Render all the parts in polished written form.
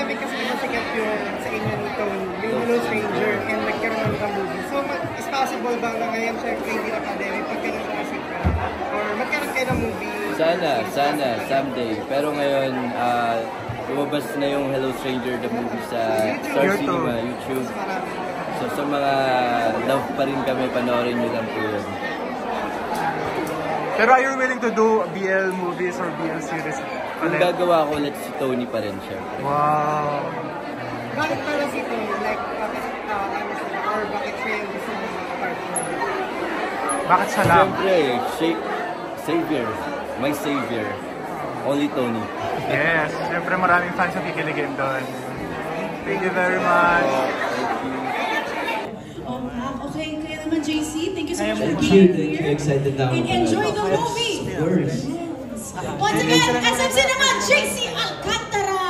marami kasi nasikat yung sa inyo nito, yung Hello Stranger, and nagkaroon ng movie. So, is possible ba na ngayon, syempre, hindi na pandemic, pagkaroon ng asik ka? Or magkaroon kayo ng movie? Sana, someday. Pero ngayon, lumabas na yung Hello Stranger, the movie sa Star Cinema, YouTube. So, sa mga love pa rin kami, panoorin nyo lang po yun. Pero are you willing to do BL movies or BL series? Kung gagawa ko ulit si Tony pa rin siya. Wow! Bakit pala si Tony? Like, bakit or bakit siya yung gusto mo mga partner? Bakit siya lang? Siyempre, Savior. My Savior. Only Tony. Yes, siyempre maraming fans ang kikiligin doon. Thank you very much. Thank you. Okay, kaya naman JC, thank you so much for Thank being you. here. Excited na ako. And enjoy the movie. Of course. Once again, SM Cinema, JC Alcantara.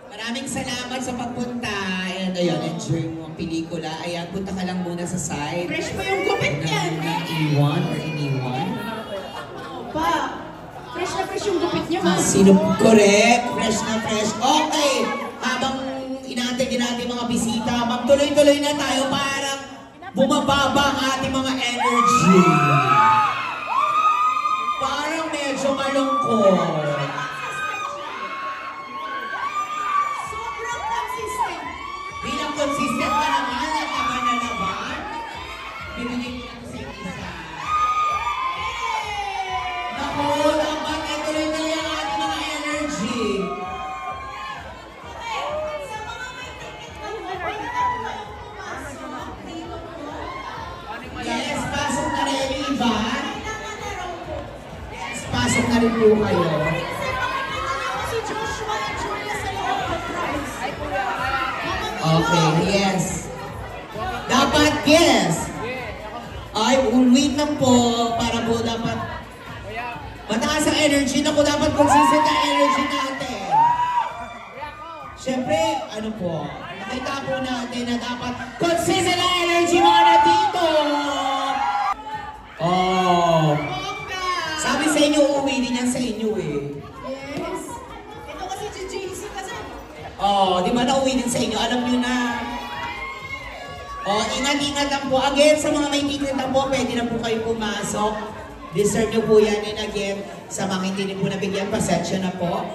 Maraming salamat sa pagpunta. And ayun, enjoy mo ang pelikula. Ayan, punta ka lang muna sa side. Fresh mo yung gupit niyan. Iwan or iniwan? Pa, fresh na fresh yung gupit niya, ma. Sino? Correct. Fresh na fresh. Okay. Habang inaantay din natin mga bisita, magtuloy-tuloy na tayo para bumababa ang ating mga energy. Parang medyo malungkot. Sobrang consistent. Bilang consistent ka naman at tama na naman, bibigay ko lang sa isa. Naku, dapat ay tuloy-tuloy ang ating mga energy. Yes, pasok na rin yung iba. Yes, pasok na rin po kayo. Si Joshua at Julia sa loob. Okay, yes. Dapat, yes. Ay, wait lang po. Para po dapat mataas ang energy. Naku, dapat consistent ang energy natin. Siyempre, ano po, nakita po natin na dapat consistent ang energy mga nandito. Oh. Sabi sa inyo, uuwi din yan sa inyo eh. Yes. Ito kasi si JC kasi. Oh, di ba nauwi din sa inyo? Alam nyo na. Oh, ingat-ingat lang po. Again, sa mga may ticket na po, pwede na po kayo pumasok. Deserve nyo po yan. And again, sa mga hindi po nabigyan, pasensya na po.